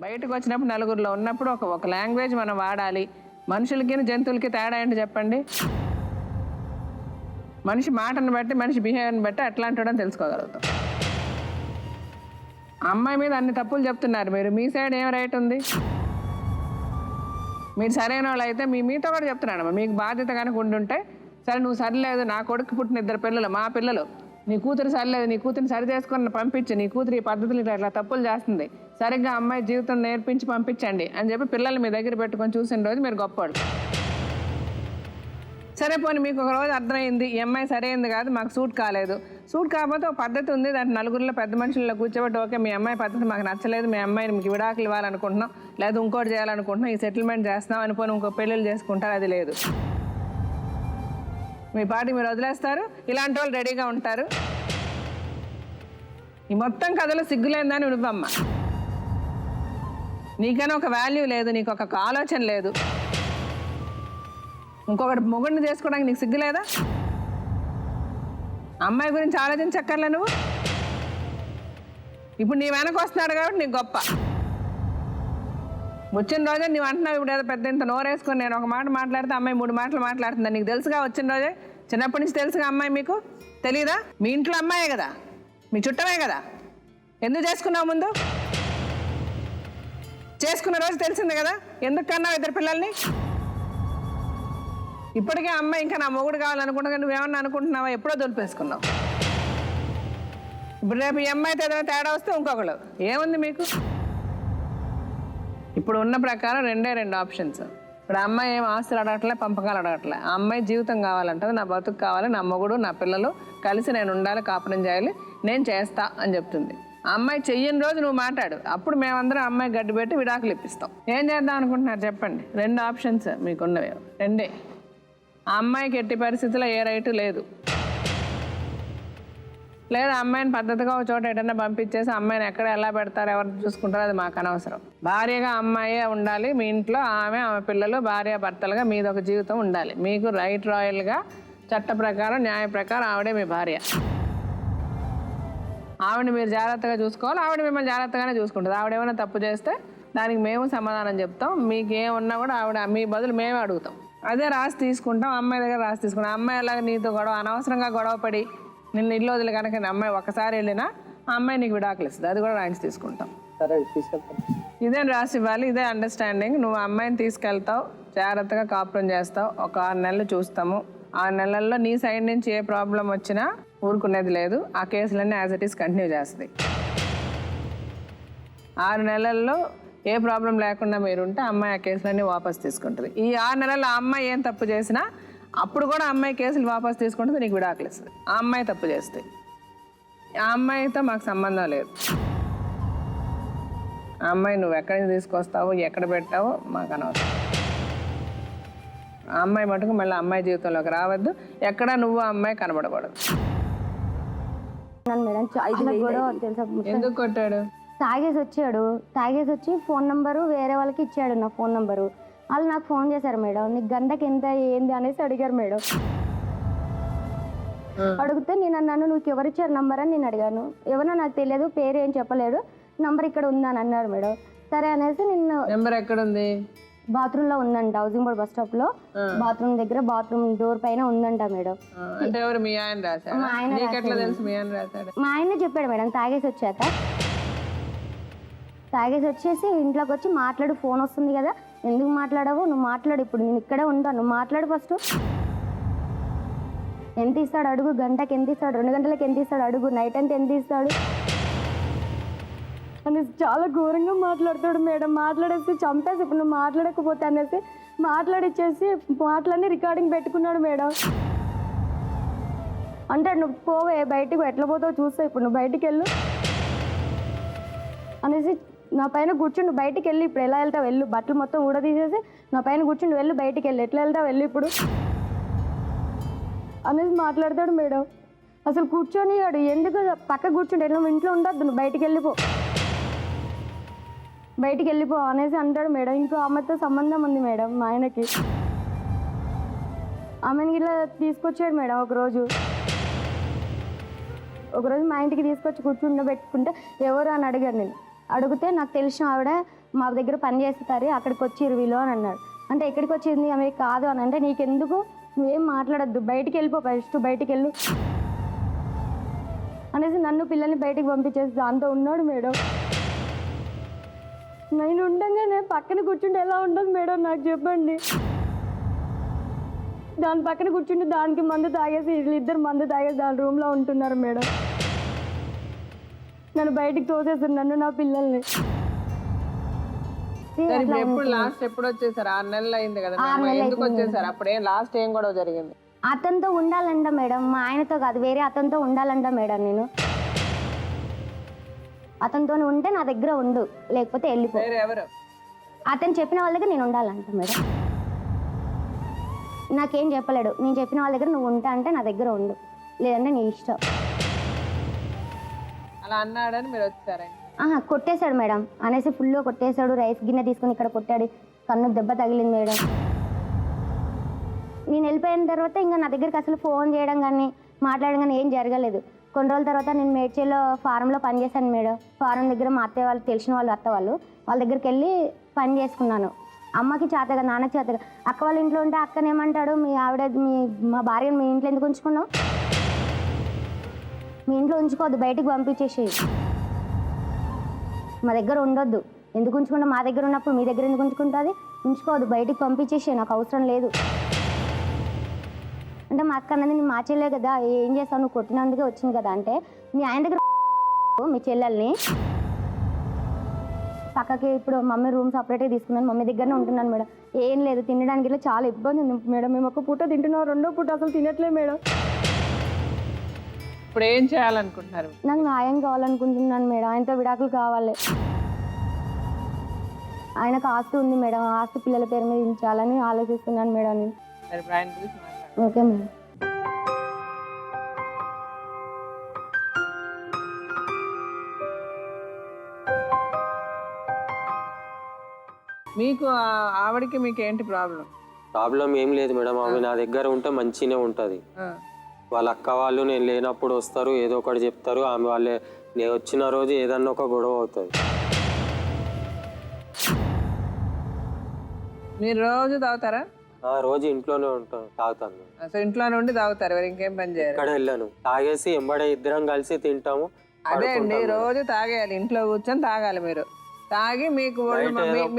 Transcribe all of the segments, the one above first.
బయటకు వచ్చినప్పుడు నలుగురిలో ఉన్నప్పుడు ఒక లాంగ్వేజ్ మనం వాడాలి. మనుషులకి జంతువులకి తేడా ఏంటి చెప్పండి? మనిషి మాటను బట్టి మనిషి బిహేవియర్ని బట్టి అట్లాంటి తెలుసుకోగలుగుతాం. అమ్మాయి మీద అన్ని తప్పులు చెప్తున్నారు మీరు, మీ సైడ్ ఏం రైట్ ఉంది? మీరు సరైన వాళ్ళు అయితే మీతో కూడా చెప్తున్నాను, మీకు బాధ్యత కనుక ఉండుంటే సరే నువ్వు సరిలేదు, నా కొడుకు పుట్టిన 2 పిల్లలు మా పిల్లలు, నీ కూతురు సరిలేదు, నీ కూతురిని సరి చేసుకుని పంపించి, నీ కూతురు ఈ పద్ధతులు ఇట్లా తప్పులు చేస్తుంది, సరిగ్గా అమ్మాయి జీవితం నేర్పించి పంపించండి అని చెప్పి పిల్లల్ని మీ దగ్గర పెట్టుకొని చూసిన రోజు మీరు గొప్పవాళ్ళు. సరే పోనీ మీకు ఒక రోజు అర్థమైంది ఈ అమ్మాయి సరైంది కాదు, మాకు సూట్ కాలేదు, సూట్ కాకపోతే ఒక పద్ధతి ఉంది, దాంట్లో నలుగురిలో పెద్ద మనుషుల్లో కూర్చోబెట్టి ఓకే మీ అమ్మాయి పద్ధతి మాకు నచ్చలేదు, మీ అమ్మాయిని మీకు విడాకులు ఇవ్వాలనుకుంటున్నాం, లేదా ఇంకోటి చేయాలనుకుంటున్నాం, ఈ సెటిల్మెంట్ చేస్తున్నాం అని పోనీ ఇంకో పెళ్ళిళ్ళు చేసుకుంటారు, అది లేదు. మీ పార్టీ మీరు వదిలేస్తారు, ఇలాంటి వాళ్ళు రెడీగా ఉంటారు. ఈ మొత్తం కథలో సిగ్గులేందని నువ్వమ్మ, నీకైనా ఒక వాల్యూ లేదు, నీకు ఒక ఆలోచన లేదు, ఇంకొకటి మొగుడిని చేసుకోవడానికి నీకు సిగ్గు లేదా? అమ్మాయి గురించి ఆలోచించక్కర్లే నువ్వు. ఇప్పుడు నీ వెనక వస్తున్నాడు కాబట్టి నీకు గొప్ప. వచ్చిన రోజే నువ్వు అంటున్నావు, ఇప్పుడు ఏదో పెద్ద ఇంత నోరేసుకొని నేను ఒక మాట మాట్లాడితే అమ్మాయి 3 మాటలు మాట్లాడుతుంది, నీకు తెలుసుగా వచ్చిన రోజే, చిన్నప్పటి నుంచి తెలుసుగా అమ్మాయి, మీకు తెలీదా? మీ ఇంట్లో అమ్మాయే కదా, మీ చుట్టమే కదా, ఎందుకు చేసుకున్నావు ముందు? చేసుకున్న రోజు తెలిసింది కదా, ఎందుకు కన్నావు 2 పిల్లల్ని? ఇప్పటికే అమ్మాయి ఇంకా నా మొగుడు కావాలనుకుంటున్నా, నువ్వేమన్నా అనుకుంటున్నావా? ఎప్పుడో దొలిపేసుకున్నావు. ఇప్పుడు రేపు ఈ అమ్మాయితో ఏదైనా తేడా వస్తే ఇంకొకళ్ళు, ఏముంది మీకు? ఇప్పుడు ఉన్న ప్రకారం 2 ఆప్షన్స్. ఇప్పుడు అమ్మాయి ఏం ఆస్తులు అడగట్లే, పంపకాలు అడగట్లే, ఆ అమ్మాయి జీవితం కావాలంటది, నా బతుకు కావాలి, నా మొగుడు నా పిల్లలు కలిసి నేను ఉండాలి, కాపురం చేయాలి, నేను చేస్తా అని చెప్తుంది. ఆ అమ్మాయి చెయ్యని రోజు నువ్వు మాట్లాడు, అప్పుడు మేమందరం అమ్మాయి గడ్డి పెట్టి విడాకులు ఇప్పిస్తాం. ఏం చేద్దాం అనుకుంటున్నారు చెప్పండి? 2 ఆప్షన్స్ మీకున్నవి, 2. ఆ అమ్మాయికి ఎట్టి పరిస్థితుల్లో ఏ రైటు లేదు, లేదా అమ్మాయిని పద్ధతిగా ఒక చోట ఎటన్నా పంపించేసి అమ్మాయిని ఎక్కడ ఎలా పెడతారు, ఎవరు చూసుకుంటారో అది మాకు అనవసరం. భార్యగా అమ్మాయే ఉండాలి మీ ఇంట్లో, ఆమె పిల్లలు భార్య భర్తలుగా మీదొక జీవితం ఉండాలి. మీకు రైట్ రాయల్గా చట్ట ప్రకారం న్యాయ ప్రకారం ఆవిడే మీ భార్య. ఆవిడని మీరు జాగ్రత్తగా చూసుకోవాలి, ఆవిడ మిమ్మల్ని జాగ్రత్తగానే చూసుకుంటుంది. ఆవిడ ఏమైనా తప్పు చేస్తే దానికి మేము సమాధానం చెప్తాం, మీకు ఏమున్నా కూడా ఆవిడ మీ బదులు మేమే అడుగుతాం. అదే రాసి తీసుకుంటాం, అమ్మాయి దగ్గర రాసి తీసుకుంటాం. అమ్మాయి అలాగే నీతో అనవసరంగా గొడవపడి నిన్ను ఇల్లు వదిలి కనుక అమ్మాయి ఒకసారి వెళ్ళినా ఆ అమ్మాయి నీకు విడాకులు ఇస్తుంది, అది కూడా రాయించి తీసుకుంటాం. ఇదే రాసి ఇవ్వాలి, ఇదే అండర్స్టాండింగ్. నువ్వు అమ్మాయిని తీసుకెళ్తావు, జాగ్రత్తగా కాపురం చేస్తావు, ఒక 6 నెలలు చూస్తాము. 6 నెలల్లో నీ సైడ్ నుంచి ఏ ప్రాబ్లం వచ్చినా ఊరుకునేది లేదు, ఆ కేసులన్నీ యాజ్ ఇట్ ఈస్ కంటిన్యూ చేస్తాయి. 6 నెలల్లో ఏ ప్రాబ్లం లేకుండా మీరుంటే అమ్మాయి ఆ కేసులన్నీ వాపస్ తీసుకుంటుంది. ఈ 6 నెలల్లో ఆ అమ్మాయి ఏం తప్పు చేసినా అప్పుడు కూడా అమ్మాయి కేసులు వాపస్ తీసుకుంటుంది, నీకు విడాకులు ఇస్తుంది. ఆ అమ్మాయి తప్పు చేస్తే ఆ అమ్మాయితో మాకు సంబంధం లేదు. ఆ అమ్మాయి నువ్వు ఎక్కడి నుంచి తీసుకొస్తావో ఎక్కడ పెట్టావో మాకు అనవసరం. ఆ అమ్మాయి మటుకు మళ్ళీ అమ్మాయి జీవితంలోకి రావద్దు, ఎక్కడ నువ్వు ఆ అమ్మాయి కనబడకూడదు. ఎందుకు కొట్టాడు? తాగేసి వచ్చి ఫోన్ నెంబరు వేరే వాళ్ళకి ఇచ్చాడు, నా ఫోన్ నెంబరు. వాళ్ళు నాకు ఫోన్ చేశారు, మేడం నీకు గంటకి ఎంత ఏంది అనేసి అడిగారు మేడం. అడిగితే నేను అన్నాను, నువ్వు ఎవరిచ్చారు నంబర్ అని నేను అడిగాను. ఎవరో నాకు తెలియదు, పేరు ఏం చెప్పలేడు, నంబర్ ఇక్కడ ఉందని అన్నారు మేడం. సరే అనేసి నిన్ను నెంబర్ ఎక్కడ ఉంది? బాత్రూమ్ లో ఉందంట, హౌసింగ్ బోర్డ్ బస్ స్టాప్ లో బాత్రూమ్ దగ్గర బాత్రూమ్ డోర్ పైన ఉందంట మేడం. అంటే ఎవరు మీ ఆయన రాశాడు? మా ఆయనే చెప్పాడు మేడం. తాగేసి వచ్చేసి ఇంట్లోకి వచ్చి మాట్లాడు, ఫోన్ వస్తుంది కదా, ఎందుకు మాట్లాడవు, నువ్వు మాట్లాడు, ఇప్పుడు నేను ఇక్కడే ఉంటాను, నువ్వు మాట్లాడు ఫస్ట్. ఎంత ఇస్తాడు అడుగు, గంటకి ఎంత ఇస్తాడు, 2 గంటలకి ఎంత ఇస్తాడు అడుగు, నైట్ అంతా ఎంత ఇస్తాడు అనేసి చాలా ఘోరంగా మాట్లాడతాడు మేడం. మాట్లాడేసి చంపేసి ఇప్పుడు నువ్వు మాట్లాడకపోతే అనేసి మాట్లాడిచ్చేసి మాటలన్నీ రికార్డింగ్ పెట్టుకున్నాడు మేడం. అంటే నువ్వు పోవే బయటికి, ఎట్లా పోతావు చూస్తావు, ఇప్పుడు నువ్వు బయటికి వెళ్ళు అనేసి నా పైన కూర్చుండు, బయటికి వెళ్ళి ఇప్పుడు ఎలా వెళ్తావు వెళ్ళు, బట్టలు మొత్తం ఊడదీసేసి నా పైన కూర్చుండు, వెళ్ళు బయటికి వెళ్ళి, ఎట్లా వెళ్తావు వెళ్ళు ఇప్పుడు అనేసి మాట్లాడతాడు మేడం. అసలు కూర్చొనియాడు, ఎందుకు పక్క కూర్చుంటే నువ్వు ఇంట్లో ఉండొద్దు, నువ్వు బయటికి వెళ్ళిపో అనేసి అంటాడు మేడం. ఇంకో ఆమెతో సంబంధం ఉంది మేడం మా ఆయనకి. ఆమెకి ఇలా తీసుకొచ్చాడు మేడం. ఒకరోజు మా ఇంటికి తీసుకొచ్చి కూర్చుండబెట్టుకుంటే ఎవరు అని అడిగారు. నేను అడిగితే నాకు తెలిసిన ఆవిడ మా దగ్గర పని చేస్తారు అక్కడికి వచ్చిర్రు వీళ్ళు అని అన్నాడు. అంటే ఎక్కడికి వచ్చింది ఆమె కాదు అని అంటే నీకెందుకు నువ్వేం మాట్లాడద్దు బయటికి వెళ్ళిపో ఫస్ట్ బయటికి వెళ్ళు అనేసి నన్ను పిల్లల్ని బయటికి పంపించేసి దాంతో ఉన్నాడు మేడం. నేను ఉండగానే పక్కన కూర్చుంటే ఎలా ఉండదు మేడం నాకు చెప్పండి. దాని పక్కన కూర్చుంటే దానికి మందు తాగేసి వీళ్ళిద్దరు మందు తాగేసి దాని రూమ్లో ఉంటున్నారు మేడం. నన్ను బయటికి తోసేస్తారు నన్ను నా పిల్లల్ని. ఎప్పుడు లాస్ట్ ఎప్పుడు వచ్చేసారు? 6 నెలలు అయింది కదా, ఎందుకు వచ్చేసారు? అప్పుడే లాస్ట్ ఏం గొడవ జరిగింది? అతనితో ఉండాలంట మేడం, మా ఆయనతో కాదు వేరే అతనితో ఉండాలంట మేడం. నేను అతనితో ఉంటే నా దగ్గర ఉండు లేకపోతే వెళ్ళిపో. ఎవరు? అతను చెప్పిన వాళ్ళ దగ్గర నేను ఉండాలంట మేడం. నాకేం చెప్పలేడు, నేను చెప్పిన వాళ్ళ దగ్గర నువ్వు ఉంటా అంటే నా దగ్గర ఉండు లేదంటే నీ ఇష్టం. అలా అన్నాడని మీరు వచ్చారా? కొట్టేశాడు మేడం అనేసి ఫుల్గా కొట్టేశాడు. రైస్ గిన్నె తీసుకొని ఇక్కడ కొట్టాడు, కన్ను దెబ్బ తగిలింది మేడం. నేను వెళ్ళిపోయిన తర్వాత ఇంకా నా దగ్గరికి అసలు ఫోన్ చేయడం కానీ మాట్లాడడం కానీ ఏం జరగలేదు. కొన్ని రోజుల తర్వాత నేను మేడ్చల్లో ఫారంలో పనిచేశాను మేడం. ఫారం దగ్గర మా అత్తయ్య వాళ్ళు తెలిసిన వాళ్ళు అత్త వాళ్ళ దగ్గరికి వెళ్ళి పని చేసుకున్నాను. అమ్మకి చేతగా నాన్నకి చేతగా. అక్క వాళ్ళ ఇంట్లో ఉంటే అక్కనేమంటాడు, మీ ఆవిడ మా భార్యను మీ ఇంట్లో ఎందుకు ఉంచుకున్నావు, మీ ఇంట్లో ఉంచుకోవద్దు బయటికి పంపించేసి, మా దగ్గర ఉండొద్దు, ఎందుకు ఉంచుకుంటా, మా దగ్గర ఉన్నప్పుడు మీ దగ్గర ఎందుకు ఉంచుకుంటుంది, ఉంచుకోవద్దు బయటికి పంపించేసి నాకు అవసరం లేదు అంటే మా అక్క అన్నది నేను మా చెల్లె కదా ఏం చేస్తావు నువ్వు కొట్టినందుకే వచ్చింది కదా అంటే మీ ఆయన దగ్గర మీ చెల్లెల్ని పక్కకి ఇప్పుడు మమ్మీ రూమ్ సపరేట్గా తీసుకున్నాను, మమ్మీ దగ్గరనే ఉంటున్నాను మేడం. ఏం లేదు తినడానికి ఇలా చాలా ఇబ్బంది ఉంది మేడం. మేము ఒక పూట తింటున్నాం, రెండో పూట అసలు తినట్లే మేడం. ఇప్పుడు ఏం చేయాలనుకుంటున్నారు? నాకు న్యాయం కావాలనుకుంటున్నాను మేడం. ఆయనతో విడాకులు కావాలి. ఆయనకు ఆస్తి ఉంది మేడం, ఆస్తి పిల్లల పేరు మీద ఇచ్చాలని ఆలోచిస్తున్నాను మేడం నేను. Okay madam. మీకు ఆవిడకి మీకు ఏంటి ప్రాబ్లం? ప్రాబ్లం ఏం లేదు మేడం, ఆమె నా దగ్గర ఉంటే మంచిగానే ఉంటుంది. వాళ్ళ అక్క వాళ్ళు నేను లేనప్పుడు వస్తారు, ఏదో ఒకటి చెప్తారు. ఆమె వాళ్ళే నేను వచ్చిన రోజు ఏదన్నా ఒక గొడవ అవుతుంది. మీరు రోజు తాగుతారా? రోజు ఇంట్లోనే ఉంటాను, తాగుతాను. అసలు ఇంట్లోనే ఉండి తాగుతారు, మరి ఇంకేం పని చేయాలి? ఇక్కడ వెళ్ళాను, తాగేసి ఎంబడే ఇద్దరం కలిసి తింటాము. అదే అండి, రోజు తాగేయాలి, ఇంట్లో కూర్చొని తాగాలి. మీరు తాగి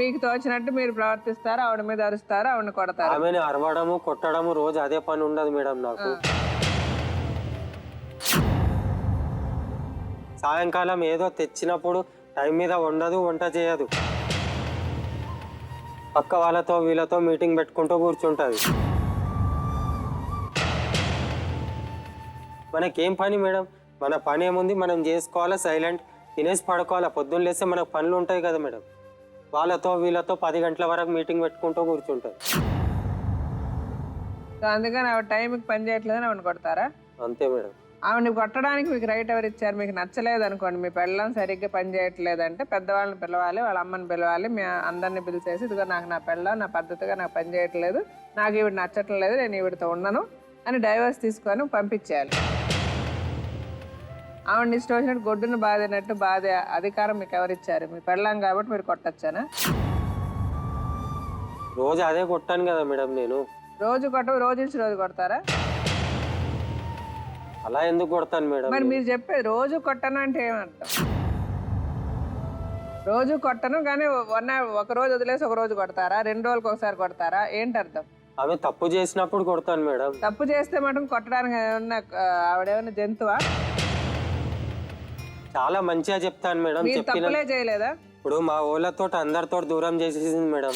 మీకు తోచినట్టు మీరు ప్రవర్తిస్తారు, ఆవిడ మీద అరుస్తారు, ఆవిడని కొడతారు. ఆమెను అరవడము కొట్టడము రోజు అదే పని ఉండదు మేడం నాకు. సాయంకాలం ఏదో తెచ్చినప్పుడు టైం మీద వండదు, వంట చేయదు. పక్క వాళ్ళతో వీళ్ళతో మీటింగ్ పెట్టుకుంటూ కూర్చుంటుంది. మనకేం పని మేడం? మన పని ఏముంది, మనం చేసుకోవాలా, సైలెంట్ తినేసి పడుకోవాలా. పొద్దున్న లేస్తే మనకు పనులు ఉంటాయి కదా మేడం. వాళ్ళతో వీళ్ళతో 10 గంటల వరకు మీటింగ్ పెట్టుకుంటూ కూర్చుంటుంది. అందుకని ఆవిడ టైంకి పని చేయట్లేదని ఆవిడ కొడతారా? అంతే మేడం. ఆవిడని కొట్టడానికి మీకు రైట్ ఎవరు ఇచ్చారు? మీకు నచ్చలేదు అనుకోండి, మీ పెళ్ళం సరిగ్గా పని చేయట్లేదంటే పెద్దవాళ్ళని పిలవాలి, వాళ్ళ అమ్మని పిలవాలి, మీ అందరినీ పిలిచేసి ఇదిగో నాకు నా పెళ్ళం నా పద్ధతిగా నాకు పని చేయట్లేదు, నాకు ఈవిడ నచ్చట్లేదు, నేను ఈవిడతో ఉండను అని డైవర్స్ తీసుకొని పంపించేయాలి. ఆవిడని ఇష్టం వచ్చినట్టు గొడ్డును బాధినట్టు బాధే అధికారం మీకు ఎవరిచ్చారు? మీ పెళ్ళాం కాబట్టి మీరు కొట్టచ్చానా? రోజు అదే కొట్టాను కదా మేడం నేను. రోజు కొట్టవు, రోజు ఇచ్చి రోజు కొడతారా? అలా ఎందుకు కొడతాను మేడం? మరి మీరు చెప్పేది రోజు కొట్టను అంటే ఏమర్థం? రోజు కొట్టను కానీ ఒక రోజు వదిలేసి ఒక రోజు కొడతారా? 2 రోజులకు ఒకసారి కొడతారా? ఏంటి అర్థం? ఆమె తప్పు చేసినప్పుడు కొడతాను మేడం. తప్పు చేస్తే మటుకు కొట్టడానికి ఏమన్నా ఆవిడేమన్నా జంతువా? చాలా మంచిగా చెప్తాను మేడం. తప్పులే చేయలేదా? ఇప్పుడు మా ఊళ్ళతో అందరితో దూరం చేసేసింది మేడం.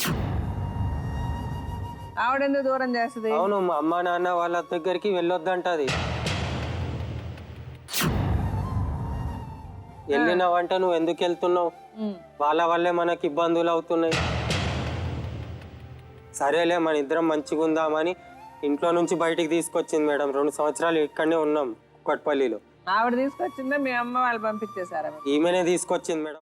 ఆవిడెందుకు దూరం చేస్తుంది? అవును, మా అమ్మ నాన్న వాళ్ళ దగ్గరికి వెళ్ళొద్దంటది. వెళ్ళినావంటే నువ్వు ఎందుకు వెళ్తున్నావు, వాళ్ళ వల్లే మనకి ఇబ్బందులు అవుతున్నాయి. సరేలే మన ఇద్దరం మంచిగా ఉందామని ఇంట్లో నుంచి బయటికి తీసుకొచ్చింది మేడం. 2 సంవత్సరాలు ఇక్కడనే ఉన్నాం కుక్కట్పల్లిలో. ఆవిడ తీసుకొచ్చిందా మీ అమ్మ వాళ్ళు పంపించేశారా? ఈమెనే తీసుకొచ్చింది మేడం.